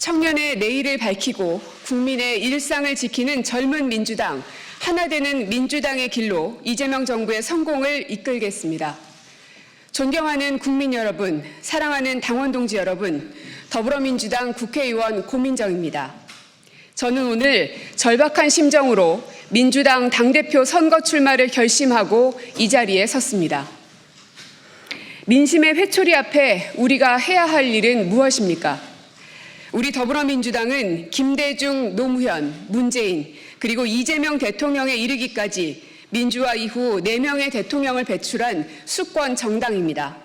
청년의 내일을 밝히고 국민의 일상을 지키는 젊은 민주당, 하나 되는 민주당의 길로 이재명 정부의 성공을 이끌겠습니다. 존경하는 국민 여러분, 사랑하는 당원 동지 여러분, 더불어민주당 국회의원 고민정입니다. 저는 오늘 절박한 심정으로 민주당 당대표 선거 출마를 결심하고 이 자리에 섰습니다. 민심의 회초리 앞에 우리가 해야 할 일은 무엇입니까? 우리 더불어민주당은 김대중, 노무현, 문재인, 그리고 이재명 대통령에 이르기까지 민주화 이후 4명의 대통령을 배출한 수권 정당입니다.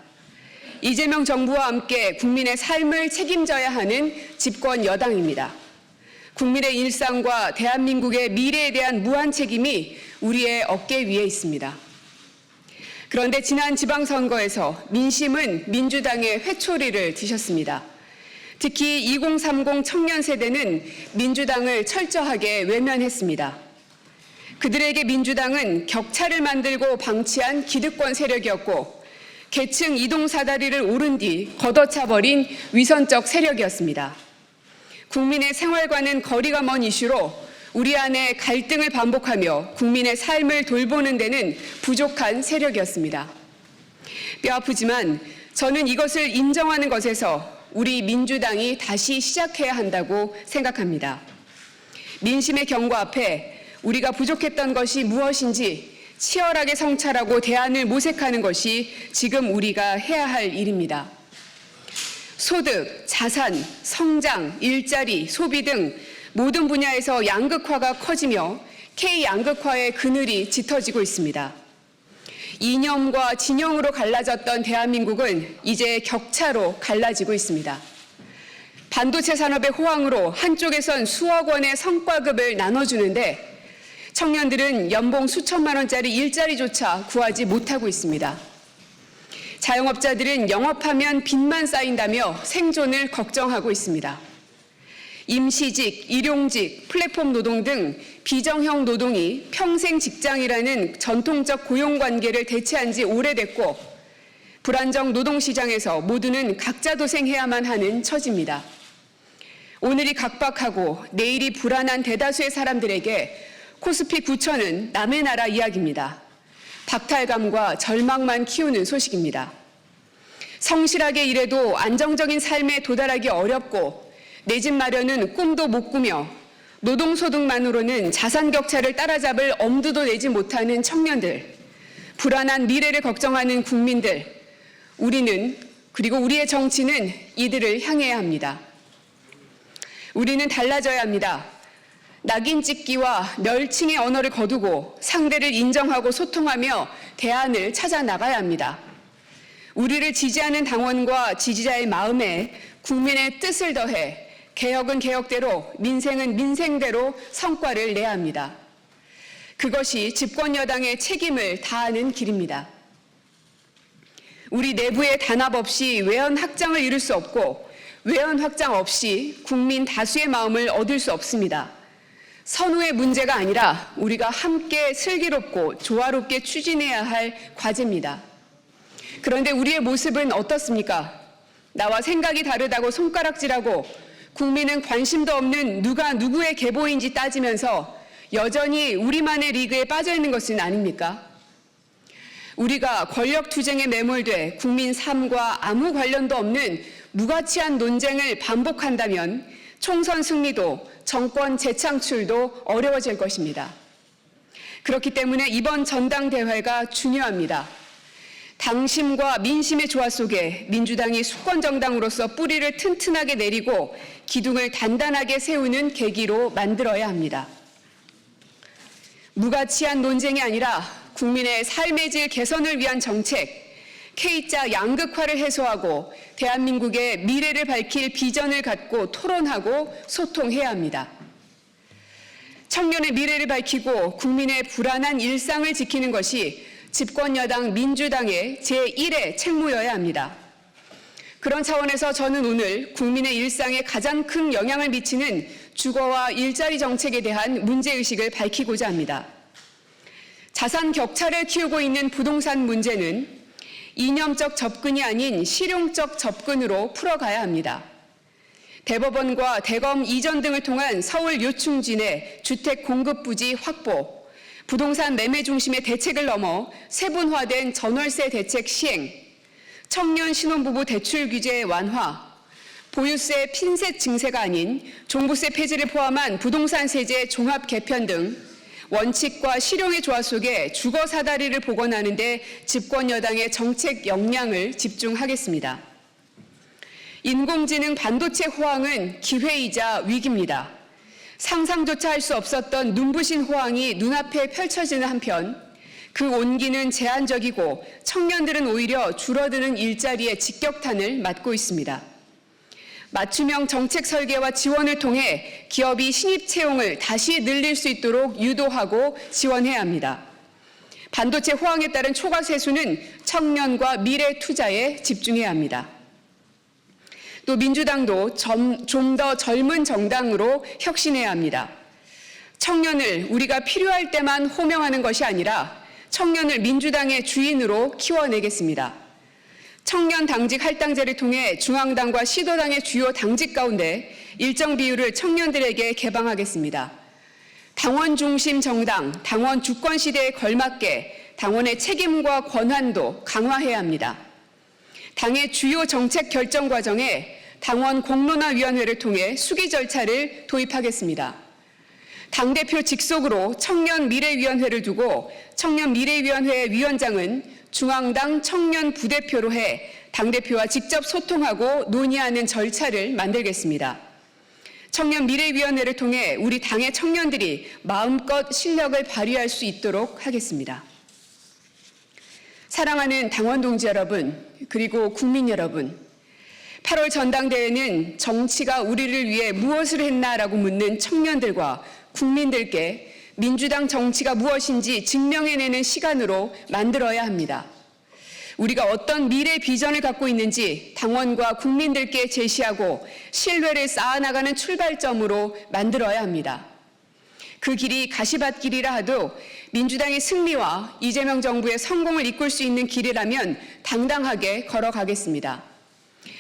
이재명 정부와 함께 국민의 삶을 책임져야 하는 집권 여당입니다. 국민의 일상과 대한민국의 미래에 대한 무한 책임이 우리의 어깨 위에 있습니다. 그런데 지난 지방선거에서 민심은 민주당의 회초리를 드셨습니다. 특히 2030 청년 세대는 민주당을 철저하게 외면했습니다. 그들에게 민주당은 격차를 만들고 방치한 기득권 세력이었고 계층 이동 사다리를 오른 뒤 걷어차버린 위선적 세력이었습니다. 국민의 생활과는 거리가 먼 이슈로 우리 안에 갈등을 반복하며 국민의 삶을 돌보는 데는 부족한 세력이었습니다. 뼈아프지만 저는 이것을 인정하는 것에서 우리 민주당이 다시 시작해야 한다고 생각합니다. 민심의 경고 앞에 우리가 부족했던 것이 무엇인지 치열하게 성찰하고 대안을 모색하는 것이 지금 우리가 해야 할 일입니다. 소득, 자산, 성장, 일자리, 소비 등 모든 분야에서 양극화가 커지며 K양극화의 그늘이 짙어지고 있습니다. 이념과 진영으로 갈라졌던 대한민국은 이제 격차로 갈라지고 있습니다. 반도체 산업의 호황으로 한쪽에선 수억 원의 성과급을 나눠주는데 청년들은 연봉 수천만 원짜리 일자리조차 구하지 못하고 있습니다. 자영업자들은 영업하면 빚만 쌓인다며 생존을 걱정하고 있습니다. 임시직, 일용직, 플랫폼 노동 등 비정형 노동이 평생 직장이라는 전통적 고용관계를 대체한 지 오래됐고 불안정 노동시장에서 모두는 각자 도생해야만 하는 처지입니다. 오늘이 각박하고 내일이 불안한 대다수의 사람들에게 코스피 9천은 남의 나라 이야기입니다. 박탈감과 절망만 키우는 소식입니다. 성실하게 일해도 안정적인 삶에 도달하기 어렵고 내 집 마련은 꿈도 못 꾸며 노동소득만으로는 자산 격차를 따라잡을 엄두도 내지 못하는 청년들, 불안한 미래를 걱정하는 국민들, 우리는 그리고 우리의 정치는 이들을 향해야 합니다. 우리는 달라져야 합니다. 낙인 찍기와 멸칭의 언어를 거두고 상대를 인정하고 소통하며 대안을 찾아 나가야 합니다. 우리를 지지하는 당원과 지지자의 마음에 국민의 뜻을 더해 개혁은 개혁대로, 민생은 민생대로 성과를 내야 합니다. 그것이 집권 여당의 책임을 다하는 길입니다. 우리 내부의 단합 없이 외연 확장을 이룰 수 없고 외연 확장 없이 국민 다수의 마음을 얻을 수 없습니다. 선후의 문제가 아니라 우리가 함께 슬기롭고 조화롭게 추진해야 할 과제입니다. 그런데 우리의 모습은 어떻습니까? 나와 생각이 다르다고 손가락질하고 국민은 관심도 없는 누가 누구의 계보인지 따지면서 여전히 우리만의 리그에 빠져 있는 것은 아닙니까? 우리가 권력 투쟁에 매몰돼 국민 삶과 아무 관련도 없는 무가치한 논쟁을 반복한다면 총선 승리도 정권 재창출도 어려워질 것입니다. 그렇기 때문에 이번 전당대회가 중요합니다. 당심과 민심의 조화 속에 민주당이 수권정당으로서 뿌리를 튼튼하게 내리고 기둥을 단단하게 세우는 계기로 만들어야 합니다. 무가치한 논쟁이 아니라 국민의 삶의 질 개선을 위한 정책, K자 양극화를 해소하고 대한민국의 미래를 밝힐 비전을 갖고 토론하고 소통해야 합니다. 청년의 미래를 밝히고 국민의 불안한 일상을 지키는 것이 집권 여당 민주당의 제1의 책무여야 합니다. 그런 차원에서 저는 오늘 국민의 일상에 가장 큰 영향을 미치는 주거와 일자리 정책에 대한 문제의식을 밝히고자 합니다. 자산 격차를 키우고 있는 부동산 문제는 이념적 접근이 아닌 실용적 접근으로 풀어가야 합니다. 대법원과 대검 이전 등을 통한 서울 요충진의 주택 공급 부지 확보, 부동산 매매 중심의 대책을 넘어 세분화된 전월세 대책 시행, 청년 신혼부부 대출 규제 완화, 보유세 핀셋 증세가 아닌 종부세 폐지를 포함한 부동산 세제 종합 개편 등 원칙과 실용의 조화 속에 주거 사다리를 복원하는 데 집권 여당의 정책 역량을 집중하겠습니다. 인공지능 반도체 호황은 기회이자 위기입니다. 상상조차 할 수 없었던 눈부신 호황이 눈앞에 펼쳐지는 한편 그 온기는 제한적이고 청년들은 오히려 줄어드는 일자리에 직격탄을 맞고 있습니다. 맞춤형 정책 설계와 지원을 통해 기업이 신입 채용을 다시 늘릴 수 있도록 유도하고 지원해야 합니다. 반도체 호황에 따른 초과 세수는 청년과 미래 투자에 집중해야 합니다. 또 민주당도 좀 더 젊은 정당으로 혁신해야 합니다. 청년을 우리가 필요할 때만 호명하는 것이 아니라 청년을 민주당의 주인으로 키워내겠습니다. 청년 당직 할당제를 통해 중앙당과 시도당의 주요 당직 가운데 일정 비율을 청년들에게 개방하겠습니다. 당원 중심 정당, 당원 주권 시대에 걸맞게 당원의 책임과 권한도 강화해야 합니다. 당의 주요 정책 결정 과정에 당원 공론화위원회를 통해 수기 절차를 도입하겠습니다. 당대표 직속으로 청년미래위원회를 두고 청년미래위원회 위원장은 중앙당 청년 부대표로 해 당대표와 직접 소통하고 논의하는 절차를 만들겠습니다. 청년미래위원회를 통해 우리 당의 청년들이 마음껏 실력을 발휘할 수 있도록 하겠습니다. 사랑하는 당원 동지 여러분, 그리고 국민 여러분, 8월 전당대회는 정치가 우리를 위해 무엇을 했나라고 묻는 청년들과 국민들께 민주당 정치가 무엇인지 증명해내는 시간으로 만들어야 합니다. 우리가 어떤 미래 비전을 갖고 있는지 당원과 국민들께 제시하고 신뢰를 쌓아나가는 출발점으로 만들어야 합니다. 그 길이 가시밭길이라 하도 민주당의 승리와 이재명 정부의 성공을 이끌 수 있는 길이라면 당당하게 걸어가겠습니다.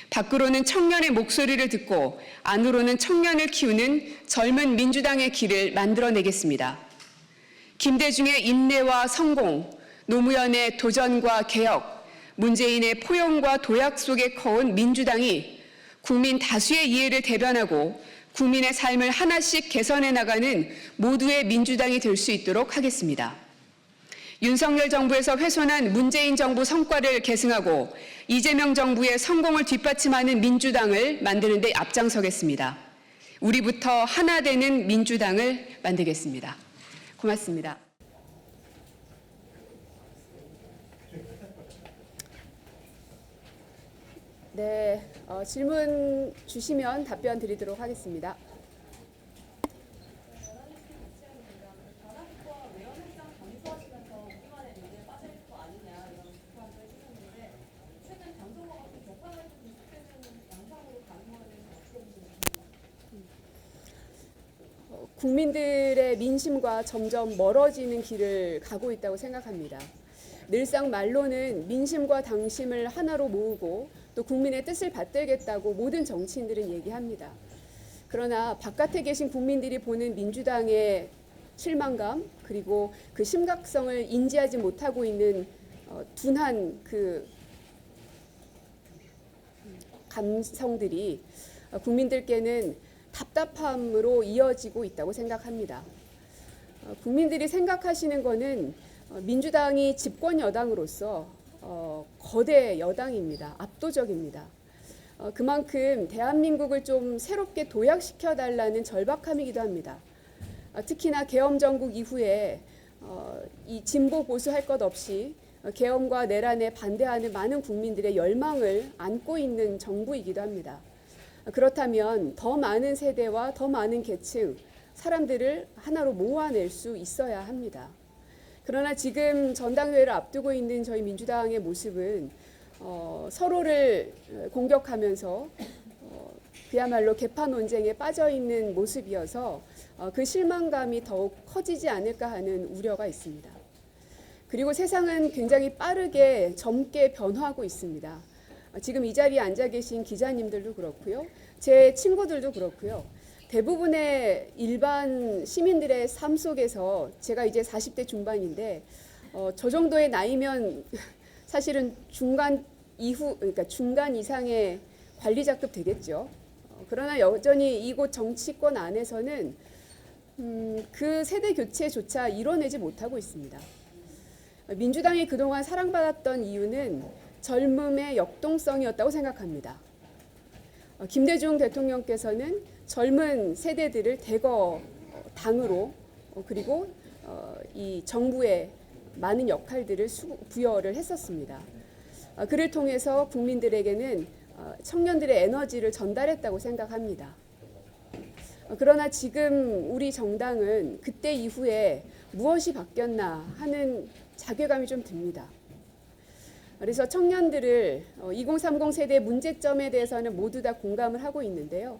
밖으로는 청년의 목소리를 듣고 안으로는 청년을 키우는 젊은 민주당의 길을 만들어내겠습니다. 김대중의 인내와 성공, 노무현의 도전과 개혁, 문재인의 포용과 도약 속에 커온 민주당이 국민 다수의 이해를 대변하고 국민의 삶을 하나씩 개선해 나가는 모두의 민주당이 될 수 있도록 하겠습니다. 윤석열 정부에서 훼손한 문재인 정부 성과를 계승하고 이재명 정부의 성공을 뒷받침하는 민주당을 만드는 데 앞장서겠습니다. 우리부터 하나 되는 민주당을 만들겠습니다. 고맙습니다. 네, 질문 주시면 답변 드리도록 하겠습니다. 국민들의 민심과 점점 멀어지는 길을 가고 있다고 생각합니다. 늘상 말로는 민심과 당심을 하나로 모으고 또 국민의 뜻을 받들겠다고 모든 정치인들은 얘기합니다. 그러나 바깥에 계신 국민들이 보는 민주당의 실망감 그리고 그 심각성을 인지하지 못하고 있는 둔한 그 감성들이 국민들께는 답답함으로 이어지고 있다고 생각합니다. 국민들이 생각하시는 것은 민주당이 집권 여당으로서 거대 여당입니다. 압도적입니다. 그만큼 대한민국을 좀 새롭게 도약시켜달라는 절박함이기도 합니다. 특히나 계엄 정국 이후에 이 진보 보수 할 것 없이 계엄과 내란에 반대하는 많은 국민들의 열망을 안고 있는 정부이기도 합니다. 그렇다면 더 많은 세대와 더 많은 계층, 사람들을 하나로 모아낼 수 있어야 합니다. 그러나 지금 전당대회를 앞두고 있는 저희 민주당의 모습은 서로를 공격하면서 그야말로 개파 논쟁에 빠져 있는 모습이어서 그 실망감이 더욱 커지지 않을까 하는 우려가 있습니다. 그리고 세상은 굉장히 빠르게 젊게 변화하고 있습니다. 지금 이 자리에 앉아 계신 기자님들도 그렇고요. 제 친구들도 그렇고요. 대부분의 일반 시민들의 삶 속에서 제가 이제 40대 중반인데 저 정도의 나이면 사실은 중간 그러니까 중간 이상의 관리자급 되겠죠. 그러나 여전히 이곳 정치권 안에서는 그 세대 교체조차 이뤄내지 못하고 있습니다. 민주당이 그동안 사랑받았던 이유는 젊음의 역동성이었다고 생각합니다. 김대중 대통령께서는 젊은 세대들을 대거 당으로 그리고 이 정부의 많은 역할들을 부여를 했었습니다. 그를 통해서 국민들에게는 청년들의 에너지를 전달했다고 생각합니다. 그러나 지금 우리 정당은 그때 이후에 무엇이 바뀌었나 하는 자괴감이 좀 듭니다. 그래서 청년들을 2030 세대의 문제점에 대해서는 모두 다 공감을 하고 있는데요.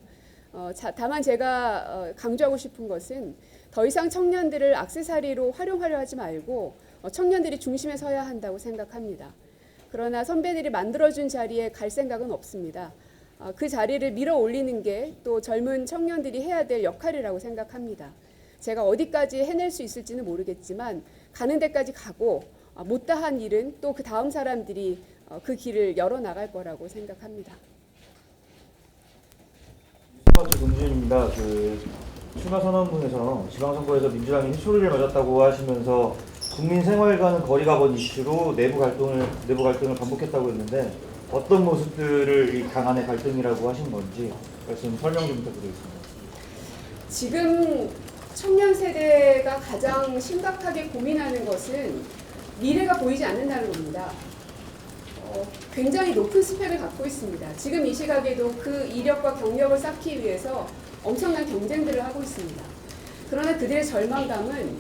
다만 제가 강조하고 싶은 것은 더 이상 청년들을 액세서리로 활용하려 하지 말고 청년들이 중심에 서야 한다고 생각합니다. 그러나 선배들이 만들어준 자리에 갈 생각은 없습니다. 그 자리를 밀어 올리는 게 또 젊은 청년들이 해야 될 역할이라고 생각합니다. 제가 어디까지 해낼 수 있을지는 모르겠지만 가는 데까지 가고 못다한 일은 또 그 다음 사람들이 그 길을 열어나갈 거라고 생각합니다. 첫 번째 문준입니다. 출마 선언문에서 지방선거에서 민주당이 희소리를 맞았다고 하시면서 국민 생활과는 거리가 먼 이슈로 내부 갈등을 반복했다고 했는데 어떤 모습들을 이 당 안의 갈등이라고 하신 건지 말씀 설명 좀 부탁드리겠습니다. 지금 청년 세대가 가장 심각하게 고민하는 것은 미래가 보이지 않는다는 겁니다. 굉장히 높은 스펙을 갖고 있습니다. 지금 이 시각에도 그 이력과 경력을 쌓기 위해서 엄청난 경쟁들을 하고 있습니다. 그러나 그들의 절망감은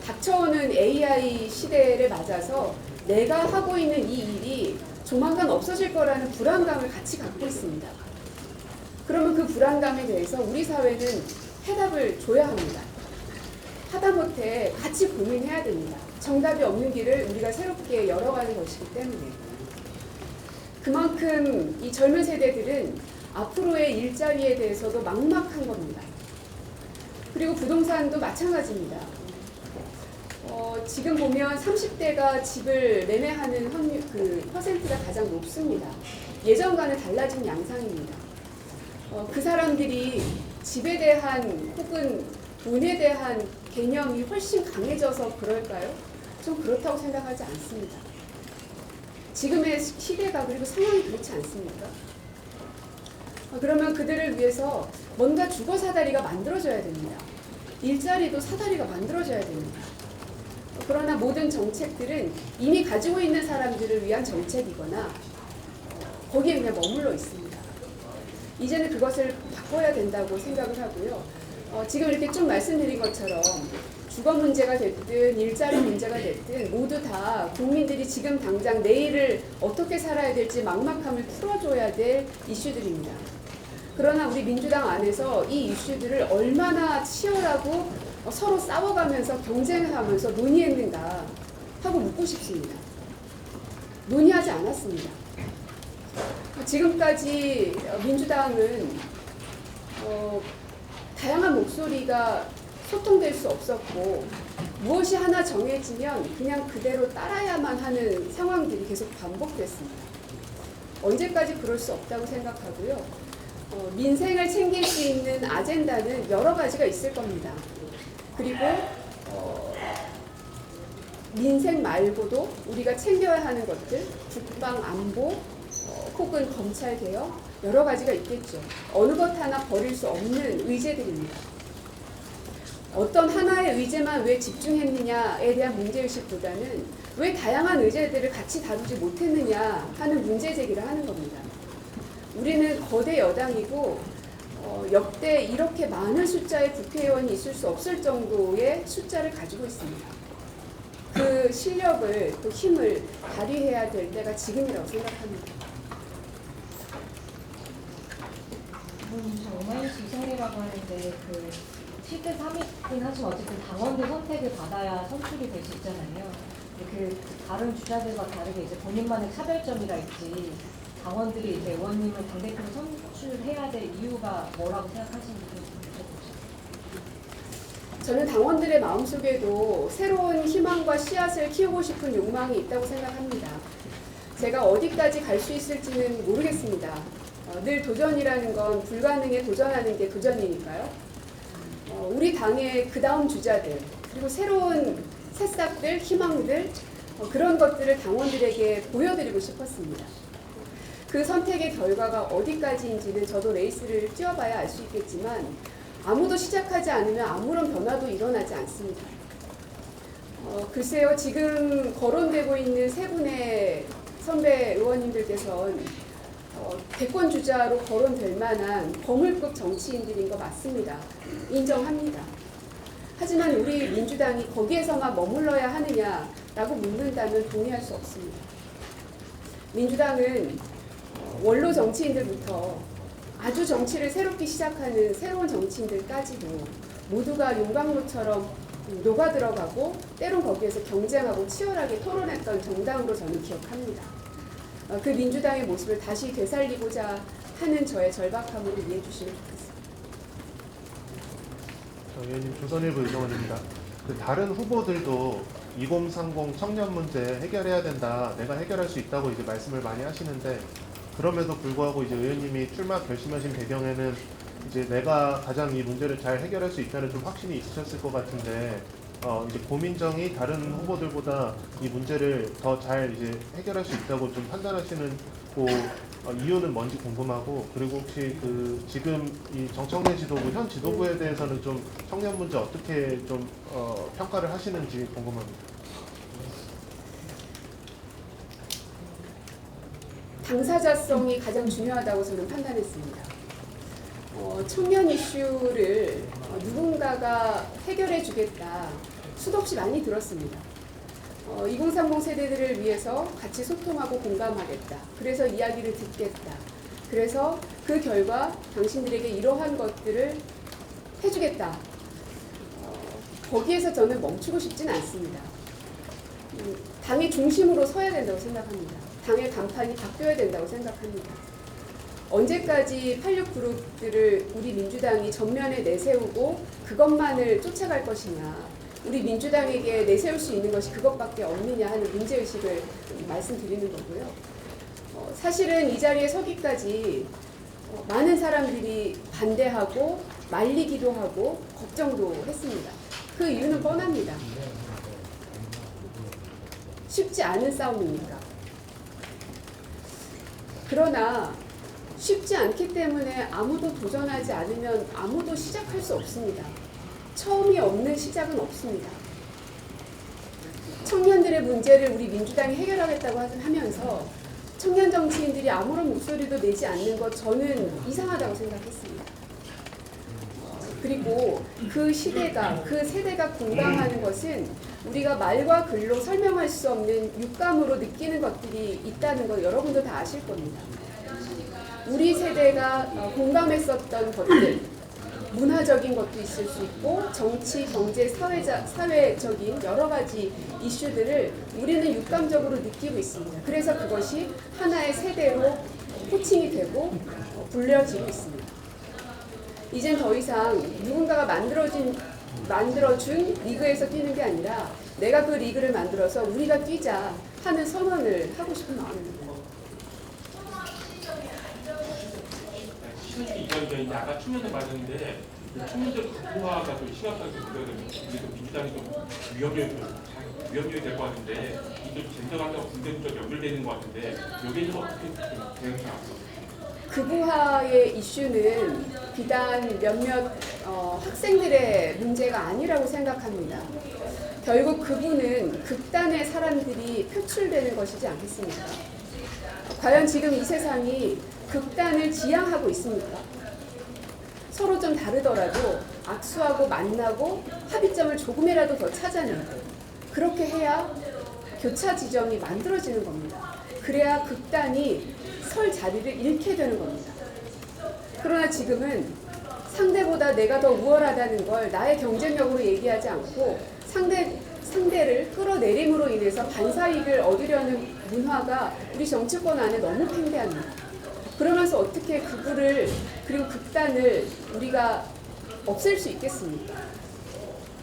닥쳐오는 AI 시대를 맞아서 내가 하고 있는 이 일이 조만간 없어질 거라는 불안감을 같이 갖고 있습니다. 그러면 그 불안감에 대해서 우리 사회는 해답을 줘야 합니다. 하다못해 같이 고민해야 됩니다. 정답이 없는 길을 우리가 새롭게 열어가는 것이기 때문에. 그만큼 이 젊은 세대들은 앞으로의 일자리에 대해서도 막막한 겁니다. 그리고 부동산도 마찬가지입니다. 지금 보면 30대가 집을 매매하는 퍼센트가 가장 높습니다. 예전과는 달라진 양상입니다. 그 사람들이 집에 대한 혹은 돈에 대한 개념이 훨씬 강해져서 그럴까요? 좀 그렇다고 생각하지 않습니다. 지금의 시대가 그리고 상황이 그렇지 않습니까? 그러면 그들을 위해서 뭔가 주거 사다리가 만들어져야 됩니다. 일자리도 사다리가 만들어져야 됩니다. 그러나 모든 정책들은 이미 가지고 있는 사람들을 위한 정책이거나 거기에 그냥 머물러 있습니다. 이제는 그것을 바꿔야 된다고 생각을 하고요. 지금 이렇게 쭉 말씀드린 것처럼 주거 문제가 됐든 일자리 문제가 됐든 모두 다 국민들이 지금 당장 내일을 어떻게 살아야 될지 막막함을 풀어줘야 될 이슈들입니다. 그러나 우리 민주당 안에서 이 이슈들을 얼마나 치열하고 서로 싸워가면서 경쟁하면서 논의했는가 하고 묻고 싶습니다. 논의하지 않았습니다. 지금까지 민주당은 다양한 목소리가 소통될 수 없었고 무엇이 하나 정해지면 그냥 그대로 따라야만 하는 상황들이 계속 반복됐습니다. 언제까지 그럴 수 없다고 생각하고요. 민생을 챙길 수 있는 아젠다는 여러 가지가 있을 겁니다. 그리고 민생 말고도 우리가 챙겨야 하는 것들, 국방, 안보, 혹은 검찰 개혁 여러 가지가 있겠죠. 어느 것 하나 버릴 수 없는 의제들입니다. 어떤 하나의 의제만 왜 집중했느냐에 대한 문제의식보다는 왜 다양한 의제들을 같이 다루지 못했느냐 하는 문제 제기를 하는 겁니다. 우리는 거대 여당이고 역대 이렇게 많은 숫자의 국회의원이 있을 수 없을 정도의 숫자를 가지고 있습니다. 그 실력을 또 힘을 발휘해야 될 때가 지금이라고 생각합니다. 오마이뉴스 이성이라고 하는데 실제 3위긴 하지만 어쨌든 당원들 선택을 받아야 선출이 될 수 있잖아요. 다른 주자들과 다르게 이제 본인만의 차별점이랄지 당원들이 이제 의원님을 당대표로 선출해야 될 이유가 뭐라고 생각하시는지 좀 여쭤보시죠. 저는 당원들의 마음속에도 새로운 희망과 씨앗을 키우고 싶은 욕망이 있다고 생각합니다. 제가 어디까지 갈 수 있을지는 모르겠습니다. 늘 도전이라는 건 불가능에 도전하는 게 도전이니까요. 우리 당의 그 다음 주자들, 그리고 새로운 새싹들, 희망들, 그런 것들을 당원들에게 보여드리고 싶었습니다. 그 선택의 결과가 어디까지인지는 저도 레이스를 뛰어봐야 알 수 있겠지만 아무도 시작하지 않으면 아무런 변화도 일어나지 않습니다. 글쎄요, 지금 거론되고 있는 세 분의 선배 의원님들께서는 대권 주자로 거론될 만한 거물급 정치인들인 거 맞습니다. 인정합니다. 하지만 우리 민주당이 거기에서만 머물러야 하느냐라고 묻는다면 동의할 수 없습니다. 민주당은 원로 정치인들부터 아주 정치를 새롭게 시작하는 새로운 정치인들까지도 모두가 용광로처럼 녹아들어가고 때론 거기에서 경쟁하고 치열하게 토론했던 정당으로 저는 기억합니다. 그 민주당의 모습을 다시 되살리고자 하는 저의 절박함으로 이해해 주시면 좋겠습니다. 의원님, 조선일보 유정원입니다. 다른 후보들도 2030 청년 문제 해결해야 된다, 내가 해결할 수 있다고 이제 말씀을 많이 하시는데, 그럼에도 불구하고 이제 의원님이 출마 결심하신 배경에는 이제 내가 가장 이 문제를 잘 해결할 수 있다는 좀 확신이 있으셨을 것 같은데, 이제 고민정이 다른 후보들보다 이 문제를 더 잘 이제 해결할 수 있다고 좀 판단하시는 이유는 뭔지 궁금하고, 그리고 혹시 지금 이 정청래 지도부 현 지도부에 대해서는 좀 청년 문제 어떻게 좀 평가를 하시는지 궁금합니다. 당사자성이 가장 중요하다고 저는 판단했습니다. 청년 이슈를 누군가가 해결해 주겠다 수도 없이 많이 들었습니다. 2030 세대들을 위해서 같이 소통하고 공감하겠다. 그래서 이야기를 듣겠다. 그래서 그 결과 당신들에게 이러한 것들을 해주겠다. 거기에서 저는 멈추고 싶진 않습니다. 당의 중심으로 서야 된다고 생각합니다. 당의 간판이 바뀌어야 된다고 생각합니다. 언제까지 86그룹들을 우리 민주당이 전면에 내세우고 그것만을 쫓아갈 것이냐, 우리 민주당에게 내세울 수 있는 것이 그것밖에 없느냐 하는 문제의식을 말씀드리는 거고요. 사실은 이 자리에 서기까지 많은 사람들이 반대하고 말리기도 하고 걱정도 했습니다. 그 이유는 뻔합니다. 쉽지 않은 싸움이니까. 그러나 쉽지 않기 때문에 아무도 도전하지 않으면 아무도 시작할 수 없습니다. 처음이 없는 시작은 없습니다. 청년들의 문제를 우리 민주당이 해결하겠다고 하면서 청년 정치인들이 아무런 목소리도 내지 않는 것, 저는 이상하다고 생각했습니다. 그리고 그 시대가, 그 세대가 공감하는 것은 우리가 말과 글로 설명할 수 없는 육감으로 느끼는 것들이 있다는 걸 여러분도 다 아실 겁니다. 우리 세대가 공감했었던 것들, 문화적인 것도 있을 수 있고 정치, 경제, 사회적인 여러 가지 이슈들을 우리는 육감적으로 느끼고 있습니다. 그래서 그것이 하나의 세대로 호칭이 되고 불려지고 있습니다. 이젠 더 이상 누군가가 만들어준 리그에서 뛰는 게 아니라 내가 그 리그를 만들어서 우리가 뛰자 하는 선언을 하고 싶은 마음입니다. 이제 아까 청년들 말했는데 청년들 극우화가 좀 심각하게 우려되는 이게 좀 민주당이 좀 위험이 될 것 같은데 이게 젠더랑하고 군대부터 연결되는 것 같은데 여기에 좀 어떻게 대응하세요? 극우화의 이슈는 비단 몇몇 학생들의 문제가 아니라고 생각합니다. 결국 극우는 극단의 사람들이 표출되는 것이지 않겠습니까? 과연 지금 이 세상이 극단을 지향하고 있습니까? 서로 좀 다르더라도 악수하고 만나고 합의점을 조금이라도 더 찾아내고 그렇게 해야 교차 지점이 만들어지는 겁니다. 그래야 극단이 설 자리를 잃게 되는 겁니다. 그러나 지금은 상대보다 내가 더 우월하다는 걸 나의 경쟁력으로 얘기하지 않고 상대를 끌어내림으로 인해서 반사이익을 얻으려는 문화가 우리 정치권 안에 너무 팽배합니다. 그러면서 어떻게 극우를 그리고 극단을 우리가 없앨 수 있겠습니까?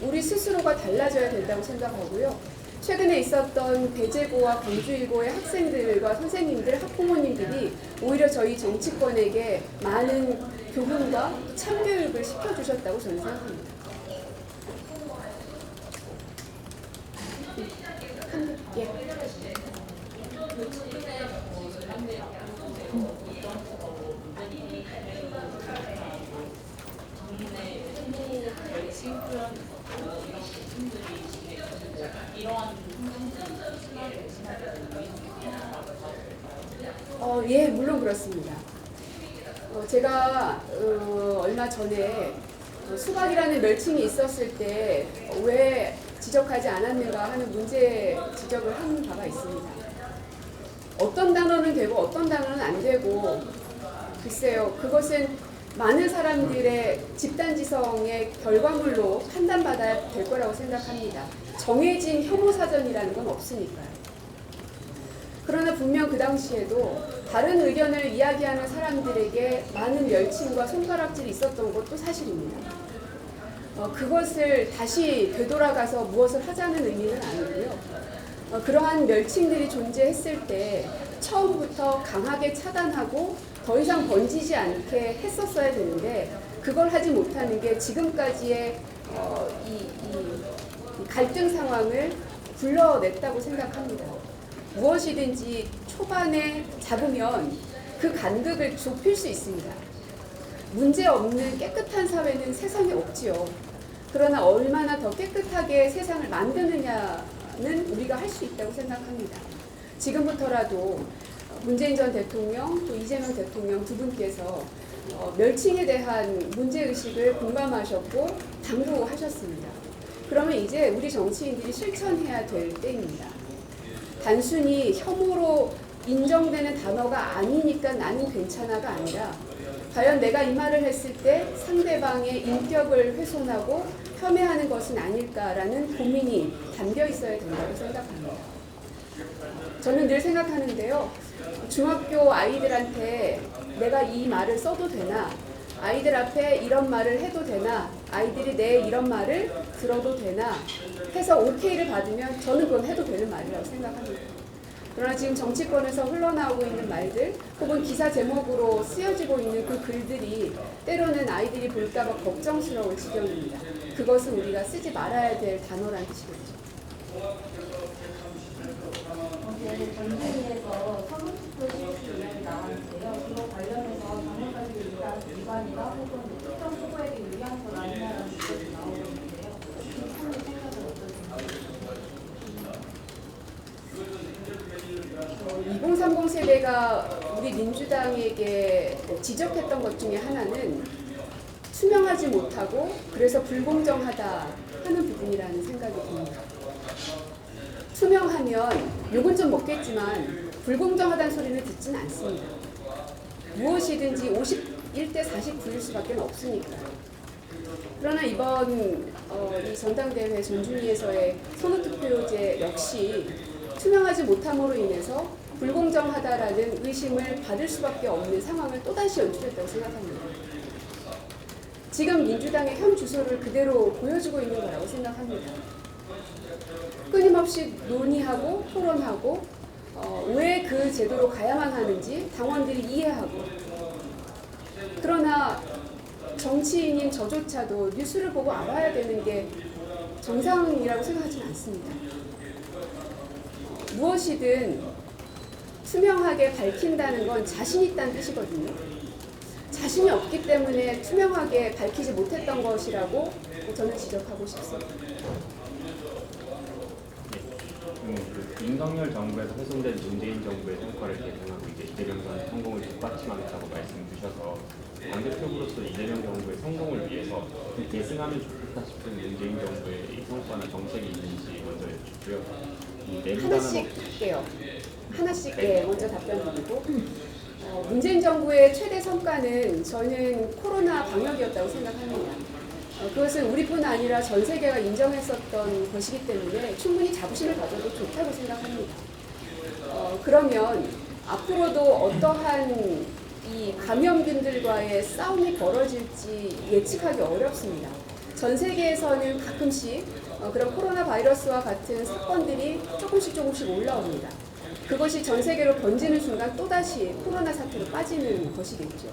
우리 스스로가 달라져야 된다고 생각하고요. 최근에 있었던 배재고와 광주일고의 학생들과 선생님들, 학부모님들이 오히려 저희 정치권에게 많은 교훈과 참교육을 시켜주셨다고 저는 생각합니다. 예. 예, 물론 그렇습니다. 제가 얼마 전에 수박이라는 멸칭이 있었을 때 왜 지적하지 않았는가 하는 문제 지적을 한 바가 있습니다. 어떤 단어는 되고 어떤 단어는 안 되고 글쎄요, 그것은 많은 사람들의 집단지성의 결과물로 판단받아야 될 거라고 생각합니다. 정해진 혐오사전이라는 건 없으니까요. 그러나 분명 그 당시에도 다른 의견을 이야기하는 사람들에게 많은 멸칭과 손가락질이 있었던 것도 사실입니다. 그것을 다시 되돌아가서 무엇을 하자는 의미는 아니고요. 그러한 멸칭들이 존재했을 때 처음부터 강하게 차단하고 더 이상 번지지 않게 했었어야 되는데 그걸 하지 못하는 게 지금까지의 이 갈등 상황을 불러냈다고 생각합니다. 무엇이든지 초반에 잡으면 그 간극을 좁힐 수 있습니다. 문제 없는 깨끗한 사회는 세상에 없지요. 그러나 얼마나 더 깨끗하게 세상을 만드느냐는 우리가 할 수 있다고 생각합니다. 지금부터라도 문재인 전 대통령 또 이재명 대통령 두 분께서 멸칭에 대한 문제의식을 공감하셨고 당부하셨습니다. 그러면 이제 우리 정치인들이 실천해야 될 때입니다. 단순히 혐오로 인정되는 단어가 아니니까 나는 괜찮아가 아니라 과연 내가 이 말을 했을 때 상대방의 인격을 훼손하고 폄훼하는 것은 아닐까라는 고민이 담겨 있어야 된다고 생각합니다. 저는 늘 생각하는데요. 중학교 아이들한테 내가 이 말을 써도 되나? 아이들 앞에 이런 말을 해도 되나? 아이들이 내 이런 말을 들어도 되나? 해서 오케이를 받으면 저는 그건 해도 되는 말이라고 생각합니다. 그러나 지금 정치권에서 흘러나오고 있는 말들 혹은 기사 제목으로 쓰여지고 있는 그 글들이 때로는 아이들이 볼까 봐 걱정스러울 지경입니다. 그것은 우리가 쓰지 말아야 될 단어란 뜻이겠죠. 어제 전쟁에서 성북투표 실시 이야기 나왔는데요. 그거 관련해서 당분간지 위반이나 혹은 특정 후보에게 유리한 것 아니냐라는 의견이 나오고 있는데요. 그 생각은 어떠신가요? 2030 세대가 우리 민주당에게 지적했던 것 중에 하나는 투명하지 못하고 그래서 불공정하다 하는 부분이라는 생각이 듭니다. 투명하면 욕은 좀 먹겠지만 불공정하다는 소리는 듣지는 않습니다. 무엇이든지 51대 49일 수밖에 없으니까. 그러나 이번 이 전당대회 전준위에서의 선호투표제 역시 투명하지 못함으로 인해서 불공정하다라는 의심을 받을 수밖에 없는 상황을 또다시 연출했다고 생각합니다. 지금 민주당의 현 주소를 그대로 보여주고 있는 거라고 생각합니다. 끊임없이 논의하고 토론하고 왜 그 제도로 가야만 하는지 당원들이 이해하고 그러나 정치인인 저조차도 뉴스를 보고 알아야 되는 게 정상이라고 생각하지는 않습니다. 무엇이든 투명하게 밝힌다는 건 자신 있다는 뜻이거든요. 자신이 없기 때문에 투명하게 밝히지 못했던 것이라고 저는 지적하고 싶습니다. 윤석열 정부에서 훼손된 문재인 정부의 성과를 계승하고 이제 이재명 정부의 성공을 뒷받침하겠다고 말씀 주셔서 당대표로서 이재명 정부의 성공을 위해서 계승하면 좋겠다 싶은 문재인 정부의 이 성과나 정책이 있는지 먼저 여쭙고요. 하나씩 할게요. 하나씩 먼저 답변 드리고 문재인 정부의 최대 성과는 저는 코로나 방역이었다고 생각합니다. 그것은 우리뿐 아니라 전 세계가 인정했었던 것이기 때문에 충분히 자부심을 가져도 좋다고 생각합니다. 그러면 앞으로도 어떠한 이 감염균들과의 싸움이 벌어질지 예측하기 어렵습니다. 전 세계에서는 가끔씩 그런 코로나 바이러스와 같은 사건들이 조금씩 올라옵니다. 그것이 전 세계로 번지는 순간 또다시 코로나 사태로 빠지는 것이겠죠.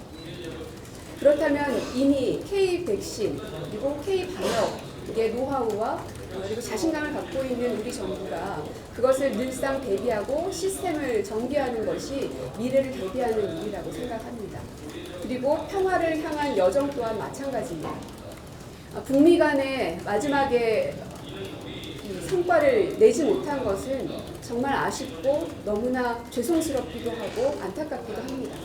그렇다면 이미 K-백신 그리고 K-방역의 노하우와 그리고 자신감을 갖고 있는 우리 정부가 그것을 늘상 대비하고 시스템을 정비하는 것이 미래를 대비하는 일이라고 생각합니다. 그리고 평화를 향한 여정 또한 마찬가지입니다. 북미 간에 마지막에 이 성과를 내지 못한 것은 정말 아쉽고 너무나 죄송스럽기도 하고 안타깝기도 합니다.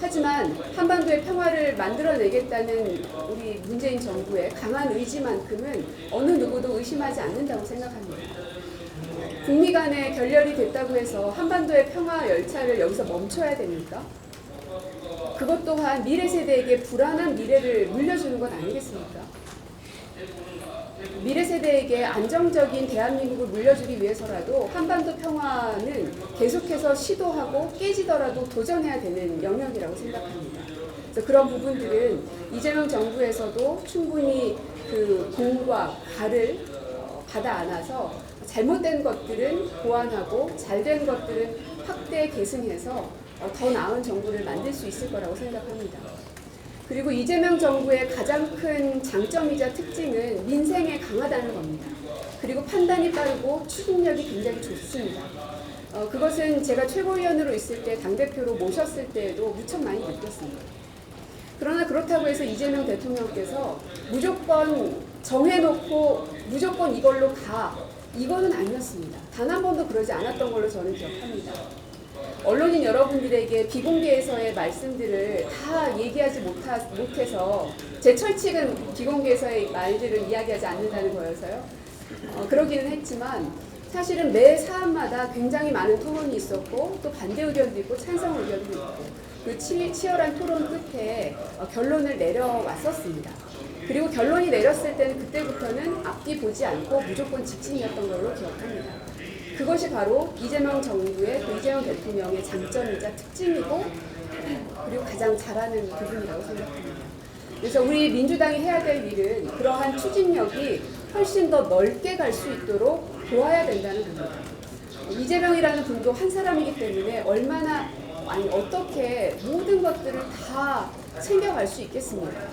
하지만 한반도의 평화를 만들어내겠다는 우리 문재인 정부의 강한 의지만큼은 어느 누구도 의심하지 않는다고 생각합니다. 북미 간의 결렬이 됐다고 해서 한반도의 평화 열차를 여기서 멈춰야 됩니까? 그것 또한 미래 세대에게 불안한 미래를 물려주는 것 아니겠습니까? 미래 세대에게 안정적인 대한민국을 물려주기 위해서라도 한반도 평화는 계속해서 시도하고 깨지더라도 도전해야 되는 영역이라고 생각합니다. 그래서 그런 부분들은 이재명 정부에서도 충분히 그 공과 발을 받아 안아서 잘못된 것들은 보완하고 잘된 것들은 확대 계승해서 더 나은 정부를 만들 수 있을 거라고 생각합니다. 그리고 이재명 정부의 가장 큰 장점이자 특징은 민생에 강하다는 겁니다. 그리고 판단이 빠르고 추진력이 굉장히 좋습니다. 그것은 제가 최고위원으로 있을 때 당대표로 모셨을 때에도 무척 많이 느꼈습니다. 그러나 그렇다고 해서 이재명 대통령께서 무조건 정해놓고 무조건 이걸로 가, 이거는 아니었습니다. 단 한 번도 그러지 않았던 걸로 저는 기억합니다. 언론인 여러분들에게 비공개에서의 말씀들을 다 얘기하지 못해서 제 철칙은 비공개에서의 말들을 이야기하지 않는다는 거여서요. 그러기는 했지만 사실은 매 사안마다 굉장히 많은 토론이 있었고 또 반대 의견도 있고 찬성 의견도 있고 그 치열한 토론 끝에 결론을 내려왔었습니다. 그리고 결론이 내렸을 때는 그때부터는 앞뒤 보지 않고 무조건 직진이었던 걸로 기억합니다. 그것이 바로 이재명 정부의 이재명 대통령의 장점이자 특징이고 그리고 가장 잘하는 부분이라고 생각합니다. 그래서 우리 민주당이 해야 될 일은 그러한 추진력이 훨씬 더 넓게 갈 수 있도록 도와야 된다는 겁니다. 이재명이라는 분도 한 사람이기 때문에 어떻게 모든 것들을 다 챙겨갈 수 있겠습니까?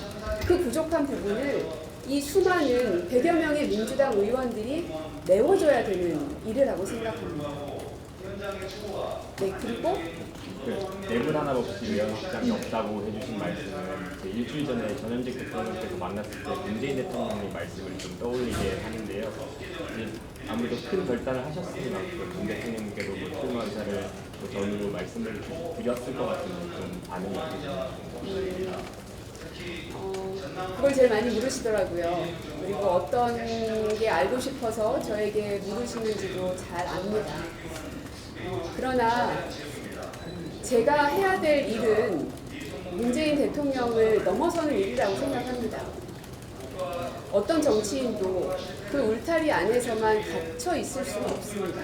그 부족한 부분을 이 수많은 100여 명의 민주당 의원들이 메워줘야 되는 일이라고 생각합니다. 네, 그리고 내분 하나 없이 의원 확장이 없다고 해주신 말씀은 일주일 전에 전현직 대통령께서 만났을 때 문재인 대통령의 말씀을 좀 떠올리게 하는데요. 아무래도 큰 결단을 하셨으니 문 대통령께도 출마 의사를 전후로 말씀을 드렸을 것 같은 좀 반응이 있으십니다. 그걸 제일 많이 물으시더라고요. 그리고 어떤 게 알고 싶어서 저에게 물으시는지도 잘 압니다. 그러나 제가 해야 될 일은 문재인 대통령을 넘어서는 일이라고 생각합니다. 어떤 정치인도 그 울타리 안에서만 갇혀 있을 수는 없습니다.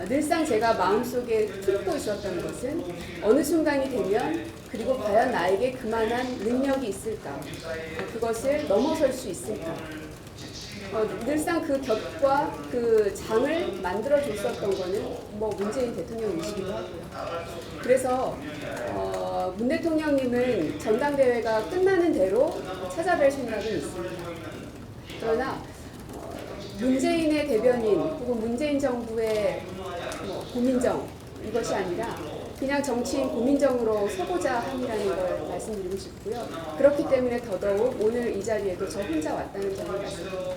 늘상 제가 마음속에 품고 있었던 것은 어느 순간이 되면 그리고 과연 나에게 그만한 능력이 있을까? 그것을 넘어설 수 있을까? 늘상 그 곁과 그 장을 만들어줬었던 거는 문재인 대통령이시기도 하고요. 그래서 문 대통령님은 전당대회가 끝나는 대로 찾아뵐 생각은 있습니다. 그러나 문재인의 대변인 혹은 문재인 정부의 고민정 이것이 아니라 그냥 정치인 고민정으로 서보자 함이라는 걸 말씀드리고 싶고요. 그렇기 때문에 더더욱 오늘 이 자리에도 저 혼자 왔다는 점을 말씀드립니다.